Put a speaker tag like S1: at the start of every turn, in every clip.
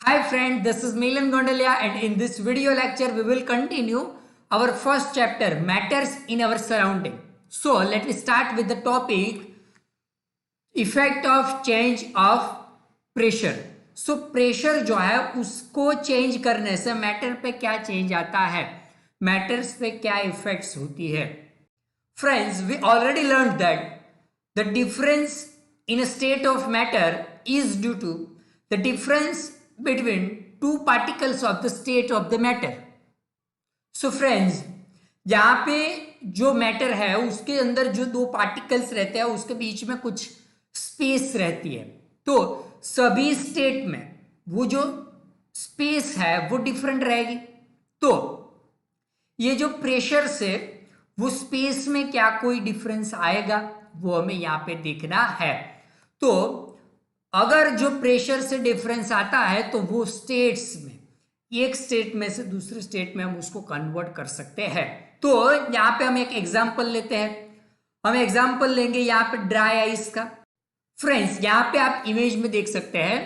S1: Hi friend, this is Milan Gondalia and in this video lecture we will continue our first chapter matters in our surrounding. So let me start with the topic effect of change of pressure. So pressure जो है उसको change करने से matter पे क्या change आता है, matters पे क्या इफेक्ट्स होती है. Friends, we already learned that the difference in a state of matter is due to the difference between two particles of the state of the matter. So friends, यहाँ पे जो matter है उसके अंदर जो दो पार्टिकल्स रहते हैं उसके बीच में कुछ स्पेस रहती है. तो सभी स्टेट में वो जो स्पेस है वो डिफरेंट रहेगी. तो ये जो प्रेशर से वो स्पेस में क्या कोई डिफरेंस आएगा वो हमें यहां पे देखना है. तो अगर जो प्रेशर से डिफरेंस आता है तो वो स्टेट्स में एक स्टेट में से दूसरे स्टेट में हम उसको कन्वर्ट कर सकते हैं. तो यहां पे हम एक एग्जांपल लेते हैं. हम एग्जांपल लेंगे यहां पे ड्राई आइस का. फ्रेंड्स, यहां पे आप इमेज में देख सकते हैं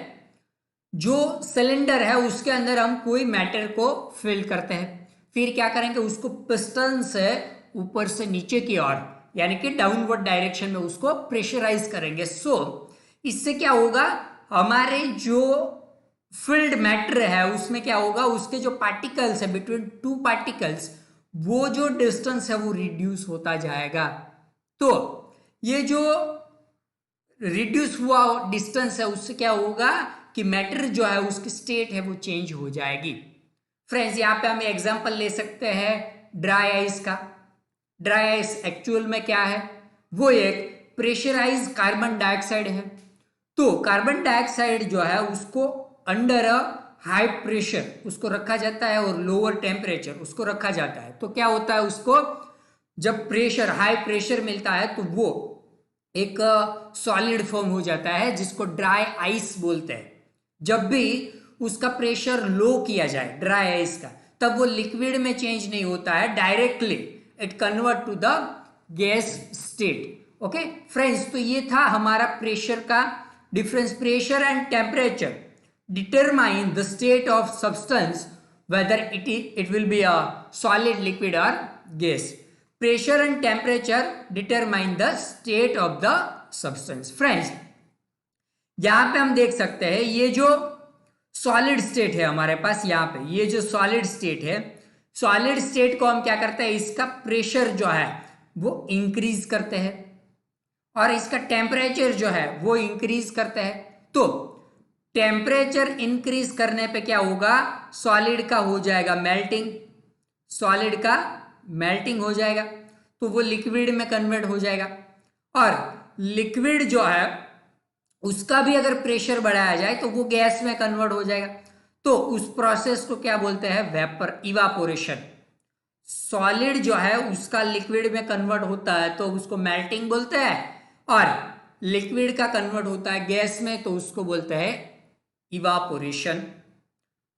S1: जो सिलेंडर है उसके अंदर हम कोई मैटर को फिल करते हैं. फिर क्या करेंगे, उसको पिस्टन से ऊपर से नीचे की ओर यानी कि डाउनवर्ड डायरेक्शन में उसको प्रेशराइज करेंगे. सो इससे क्या होगा, हमारे जो फील्ड मैटर है उसमें क्या होगा, उसके जो पार्टिकल्स है बिटवीन टू पार्टिकल्स वो जो डिस्टेंस है वो रिड्यूस होता जाएगा. तो ये जो रिड्यूस हुआ डिस्टेंस है उससे क्या होगा कि मैटर जो है उसकी स्टेट है वो चेंज हो जाएगी. फ्रेंड्स, यहां पे हम एग्जांपल ले सकते हैं ड्राई आइस का. ड्राई आइस एक्चुअल में क्या है, वो एक प्रेशराइज कार्बन डाइऑक्साइड है. तो कार्बन डाइऑक्साइड जो है उसको अंडर अ हाई प्रेशर उसको रखा जाता है और लोअर टेम्परेचर उसको रखा जाता है. तो क्या होता है, उसको जब प्रेशर हाई प्रेशर मिलता है तो वो एक सॉलिड फॉर्म हो जाता है जिसको ड्राई आइस बोलते हैं. जब भी उसका प्रेशर लो किया जाए ड्राई आइस का, तब वो लिक्विड में चेंज नहीं होता है, directly it convert to the gas state. Okay friends, तो ये था हमारा प्रेशर का difference. Pressure and temperature determine the state of substance whether it will be a solid, liquid or gas. Pressure and temperature determine the state of the substance. Friends, यहां पे हम देख सकते हैं ये जो सॉलिड स्टेट है हमारे पास, यहां पे ये जो सॉलिड स्टेट है, सॉलिड स्टेट को हम क्या करते हैं, इसका प्रेशर जो है वो इंक्रीज करते हैं और इसका टेम्परेचर जो है वो इंक्रीज करते हैं. तो टेम्परेचर इंक्रीज करने पे क्या होगा, सॉलिड का हो जाएगा मेल्टिंग, सॉलिड का मेल्टिंग हो जाएगा तो वो लिक्विड में कन्वर्ट हो जाएगा. और लिक्विड जो है उसका भी अगर प्रेशर बढ़ाया जाए तो वो गैस में कन्वर्ट हो जाएगा. तो उस प्रोसेस को क्या बोलते हैं, वेपर इवापोरेशन. सॉलिड जो है उसका लिक्विड में कन्वर्ट होता है तो उसको मेल्टिंग बोलते हैं, और लिक्विड का कन्वर्ट होता है गैस में तो उसको बोलते हैं इवापोरेशन.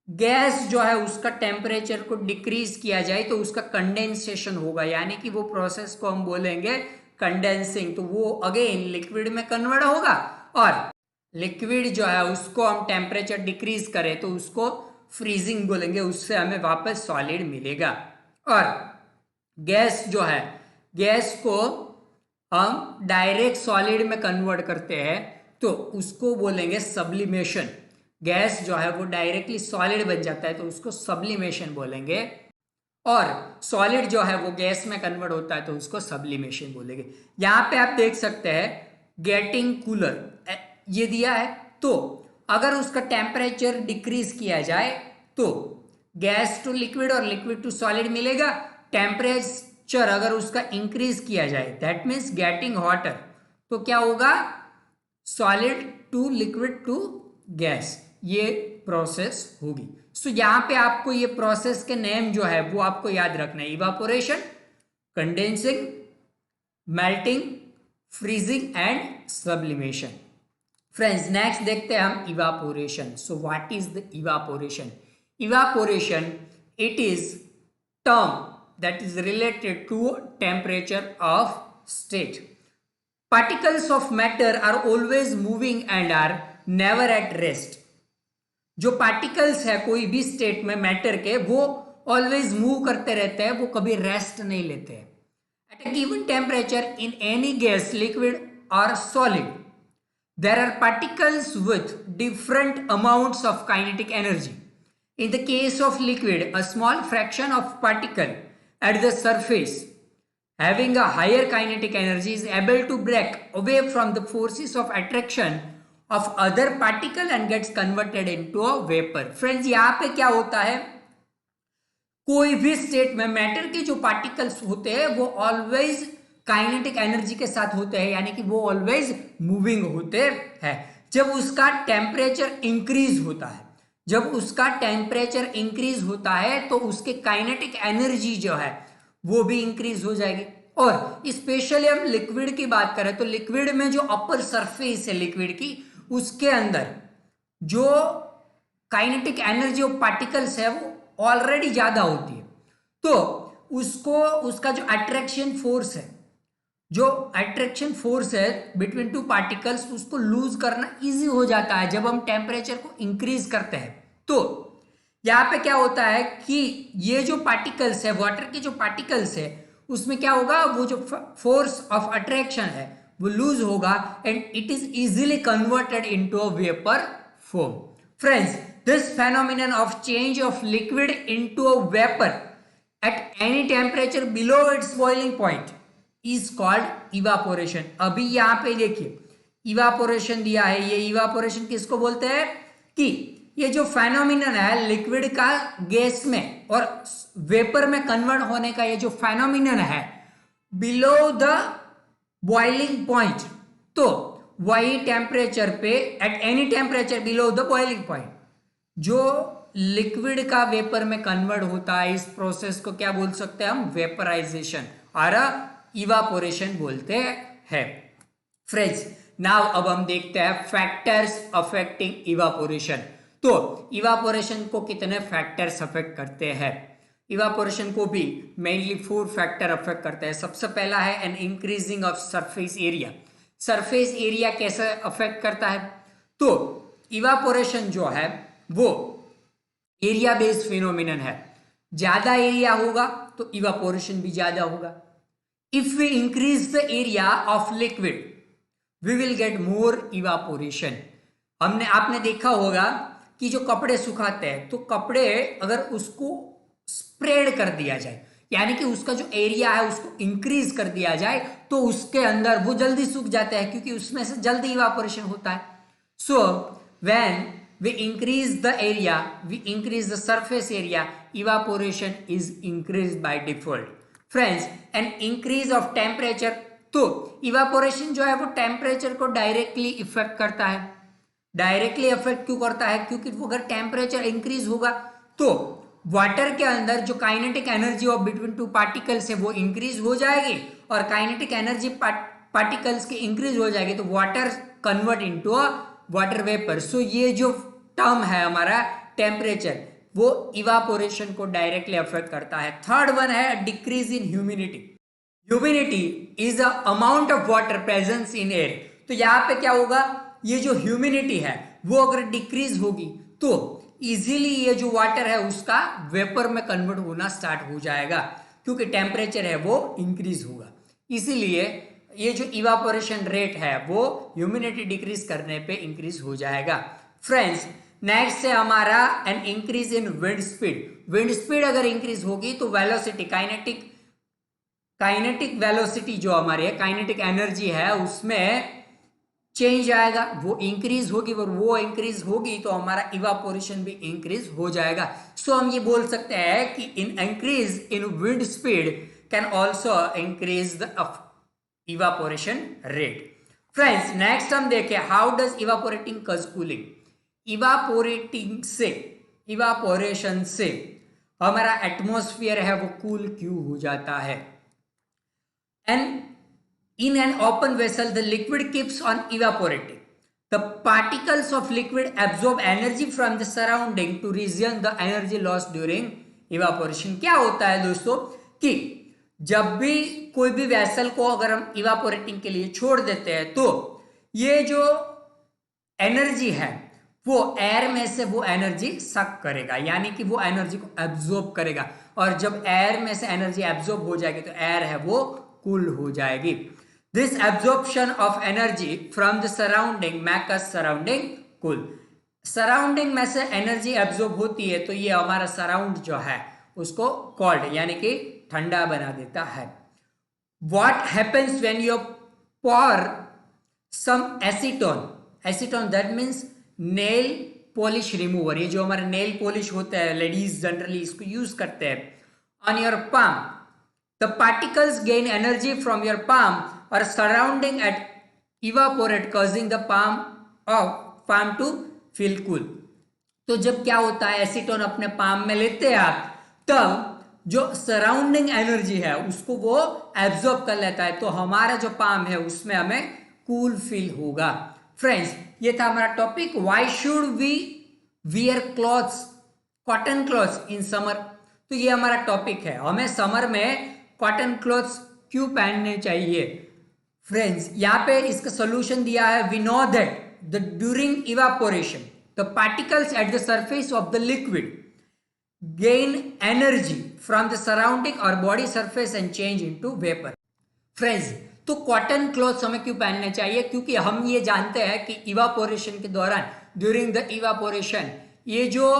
S1: गैस जो है उसका टेम्परेचर को डिक्रीज किया जाए तो उसका कंडेंसेशन होगा, यानी कि वो प्रोसेस को हम बोलेंगे कंडेंसिंग. तो वो अगेन लिक्विड में कन्वर्ट होगा और लिक्विड जो है उसको हम टेम्परेचर डिक्रीज करें तो उसको फ्रीजिंग बोलेंगे, उससे हमें वापस सॉलिड मिलेगा. और गैस जो है, गैस को हम डायरेक्ट सॉलिड में कन्वर्ट करते हैं तो उसको बोलेंगे सब्लिमेशन. गैस जो है वो डायरेक्टली सॉलिड बन जाता है तो उसको सब्लिमेशन बोलेंगे, और सॉलिड जो है वो गैस में कन्वर्ट होता है तो उसको सब्लिमेशन बोलेंगे. यहां पे आप देख सकते हैं गेटिंग कूलर ये दिया है. तो अगर उसका टेम्परेचर डिक्रीज किया जाए तो गैस टू लिक्विड और लिक्विड टू सॉलिड मिलेगा. टेम्परेचर अगर उसका इंक्रीज किया जाए दैट मीन्स गेटिंग हॉटर, तो क्या होगा, solid to liquid to gas, ये प्रोसेस होगी. सो यहां पे आपको ये प्रोसेस के नेम जो है वो आपको याद रखना है, evaporation, condensing, melting, freezing and sublimation. Friends, next देखते हैं हम evaporation. So what is the evaporation? Evaporation it is term that is related to temperature of state. Particles of matter are always moving and are never at rest. जो particles है कोई भी state में matter के, वो always move करते रहते हैं, वो कभी रेस्ट नहीं लेते हैं। At a given temperature in any gas, liquid और solid, there are particles with different amounts of kinetic energy. In the case of liquid, a small fraction of particle at the surface having a higher kinetic energy is able to break away from the forces of attraction of other particle and gets converted into a vapor. Friends, यहाँ पे क्या होता है, कोई भी state में matter के जो पार्टिकल्स होते हैं वो ऑलवेज काइनेटिक एनर्जी के साथ होते हैं, यानी कि वो ऑलवेज मूविंग होते हैं। जब उसका टेम्परेचर इंक्रीज होता है, जब उसका टेम्परेचर इंक्रीज होता है तो उसके काइनेटिक एनर्जी जो है वो भी इंक्रीज हो जाएगी। और स्पेशली हम लिक्विड की बात करें तो लिक्विड में जो अपर सरफेस है लिक्विड की, उसके अंदर जो काइनेटिक एनर्जी ऑफ पार्टिकल्स है वो ऑलरेडी ज्यादा होती है, तो उसको उसका जो अट्रैक्शन फोर्स है, जो अट्रैक्शन फोर्स है बिटवीन टू पार्टिकल्स, उसको लूज करना इजी हो जाता है जब हम टेम्परेचर को इंक्रीज करते हैं। तो यहां पे क्या होता है कि ये जो पार्टिकल्स है, वाटर के जो पार्टिकल्स है, उसमें क्या होगा, वो जो फोर्स ऑफ अट्रैक्शन है वो लूज होगा and it is easily converted into a vapour form. Friends, this phenomenon of change of liquid into a vapor at any temperature below its boiling point is called evaporation। अभी यहां पे देखिए evaporation दिया है, ये evaporation किसको बोलते हैं कि ये जो फेनोमिनन है लिक्विड का गैस में और वेपर में कन्वर्ट होने का, ये जो फेनोमिनन है बिलो द बॉइलिंग पॉइंट, तो वही टेम्परेचर पे at any temperature below the boiling point जो लिक्विड का वेपर में कन्वर्ट होता है, इस प्रोसेस को क्या बोल सकते हैं हम, वेपराइजेशन और इवापोरेशन बोलते हैं। फ्रेंड्स, नाउ अब हम देखते हैं फैक्टर्स अफेक्टिंग इवापोरेशन। तो इवापोरेशन को कितने फैक्टर्स अफेक्ट करते हैं? इवापोरेशन को भी मेनली 4 फैक्टर अफेक्ट करते हैं। सबसे पहला है an increasing of surface area. Surface area कैसे अफेक्ट करता है? तो इवापोरेशन जो है वो एरिया बेस्ड फिनोमिनन है। ज्यादा एरिया होगा तो इवापोरेशन भी ज्यादा होगा। If we increase the area of liquid we will get more evaporation. आपने देखा होगा कि जो कपड़े सुखाते हैं, तो कपड़े अगर उसको स्प्रेड कर दिया जाए, यानी कि उसका जो एरिया है उसको इंक्रीज कर दिया जाए, तो उसके अंदर वो जल्दी सूख जाता है क्योंकि उसमें से जल्दी इवापोरेशन होता है। So when we increase the area, we increase the surface area, evaporation is increased by default। friends, an increase of temperature, तो evaporation जो है वो टेम्परेचर को डायरेक्टली इफेक्ट करता है। डायरेक्टली इफेक्ट क्यों करता है? क्योंकि वो अगर टेम्परेचर इंक्रीज होगा तो वाटर के अंदर जो kinetic energy of between two particles है वो इंक्रीज हो जाएगी, और काइनेटिक एनर्जी पार्टिकल्स की इंक्रीज हो जाएगी तो water convert into a water vapour. So ये जो टर्म है हमारा टेम्परेचर, वो इवापोरेशन को डायरेक्टली अफेक्ट करता है। थर्ड वन है decrease in humidity. Humidity is the amount of water presence in air. तो यहां पे क्या होगा, ये जो ह्यूमिडिटी है वो अगर डिक्रीज होगी तो इजीली ये जो वाटर है उसका वेपर में कन्वर्ट होना स्टार्ट हो जाएगा, क्योंकि टेम्परेचर है वो इंक्रीज होगा। इसीलिए ये जो इवापोरेशन रेट है वो ह्यूमिडिटी डिक्रीज करने पे इंक्रीज हो जाएगा। फ्रेंड्स, नेक्स्ट है हमारा an increase in wind speed. Wind speed अगर इंक्रीज होगी तो वेलोसिटी, काइनेटिक वेलोसिटी जो हमारी है, काइनेटिक एनर्जी है, उसमें चेंज आएगा, वो इंक्रीज होगी, और वो इंक्रीज होगी तो हमारा इवापोरेशन भी इंक्रीज हो जाएगा। सो हम ये बोल सकते हैं कि in increase in wind speed can also increase the evaporation rate. Friends, next हम देखें हाउ डज इवापोरेटिंग कज कूलिंग। इवापोरेशन से हमारा एटमॉस्फेयर है वो कूल क्यों हो जाता है? And in an open vessel the liquid keeps on evaporating. The particles of liquid absorb energy from the surrounding to regain the energy lost during evaporation। क्या होता है दोस्तों कि जब भी कोई भी वेसल को अगर हम इवापोरेटिंग के लिए छोड़ देते हैं तो ये जो एनर्जी है वो एयर में से वो एनर्जी सक करेगा, यानी कि वो एनर्जी को एब्जॉर्ब करेगा, और जब एयर में से एनर्जी एब्जॉर्ब हो जाएगी तो एयर है वो कूल हो जाएगी। This absorption of energy from the surrounding make us surrounding cool. Surrounding में से एनर्जी एब्जॉर्ब होती है तो ये हमारा सराउंड जो है उसको कोल्ड यानी कि ठंडा बना देता है। What happens when you pour some acetone? Acetone that means nail polish remover, ये जो हमारे नेल पॉलिश होता है, लेडीज जनरली इसको यूज करते हैं, on your palm. The particles gain energy from your palm or surrounding at evaporate causing the palm to feel cool. तो जब क्या होता है, एसीटोन अपने पाम में लेते हैं आप, तब जो सराउंडिंग एनर्जी है उसको वो एब्जॉर्ब कर लेता है, तो हमारा जो पाम है उसमें हमें कूल फील होगा। फ्रेंड्स, ये था हमारा topic, why should we wear clothes, cotton clothes in summer. तो ये हमारा टॉपिक है, हमें समर में कॉटन क्लॉथ्स क्यों पहनने चाहिए। फ्रेंड्स, यहाँ पे इसका सोल्यूशन दिया है, we know that the during evaporation the particles at the surface of the liquid gain energy from the surrounding or body surface and change into vapor. Friends, तो cotton clothes हमें क्यों पहनने चाहिए, क्योंकि हम ये जानते हैं कि इवापोरेशन के दौरान, ड्यूरिंग द इवापोरेशन, ये जो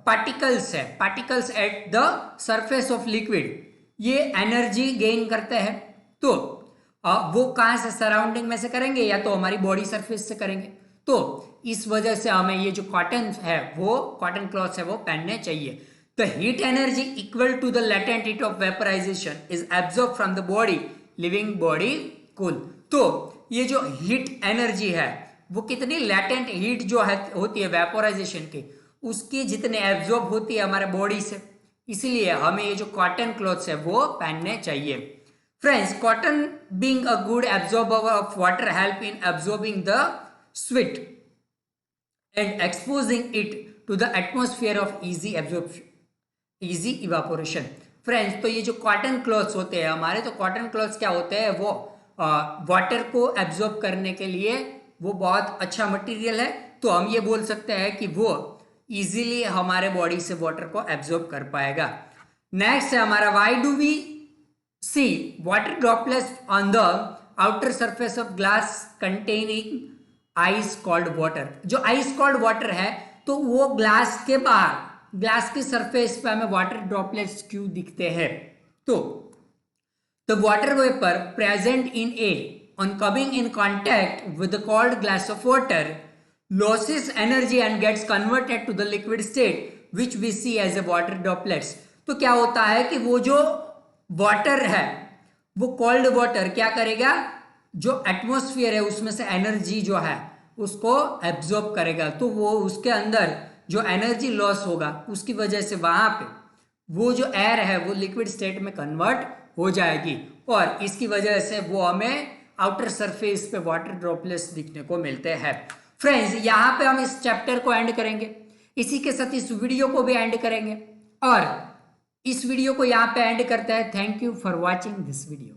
S1: पार्टिकल्स है, particles at the surface of liquid, ये एनर्जी गेन करते हैं। तो वो कहाँ से, सराउंडिंग में से करेंगे या तो हमारी बॉडी सरफेस से करेंगे। तो इस वजह से हमें ये जो कॉटन है वो कॉटन क्लॉथ्स है वो पहनने चाहिए। The heat energy equal to the latent heat of vaporization is absorb from the body living body cool. तो ये जो हीट एनर्जी है वो कितनी, लेटेंट हीट जो है होती है वेपोराइजेशन की, उसकी जितने एब्जॉर्ब होती है हमारे बॉडी से, इसलिए हमें ये जो कॉटन क्लॉथ्स है वो पहनने चाहिए। Friends, cotton being a good absorber of water help in absorbing the sweat and exposing it to the atmosphere of easy absorption, easy evaporation. Friends, तो ये जो कॉटन क्लॉथ्स होते हैं हमारे, तो कॉटन क्लॉथ्स क्या होते हैं, वो वाटर को एब्जॉर्ब करने के लिए वो बहुत अच्छा मटेरियल है। तो हम ये बोल सकते हैं कि वो इजीली हमारे बॉडी से वाटर को एब्जॉर्ब कर पाएगा। नेक्स्ट है हमारा, why do we see water droplets on the outer surface of glass containing ice cold water. जो आइस कोल्ड वाटर है तो वो ग्लास के बाहर, ग्लास के सरफेस पे हमें वाटर ड्रॉपलेट्स क्यों दिखते हैं। तो the water vapour present in air on coming in contact with the cold glass of water loses energy and gets converted to the liquid state which we see as a water droplets. तो क्या होता है कि वो जो water है, वो cold water क्या करेगा, जो एटमॉस्फेयर है उसमें से एनर्जी जो है उसको एब्जॉर्ब करेगा, तो वो उसके अंदर जो एनर्जी लॉस होगा उसकी वजह से वहां पे वो जो एयर है वो लिक्विड स्टेट में कन्वर्ट हो जाएगी, और इसकी वजह से वो हमें आउटर सरफेस पे वाटर ड्रॉपलेट्स दिखने को मिलते हैं। फ्रेंड्स, यहाँ पे हम इस चैप्टर को एंड करेंगे, इसी के साथ इस वीडियो को भी एंड करेंगे, और इस वीडियो को यहाँ पे एंड करते हैं। Thank you for watching this video.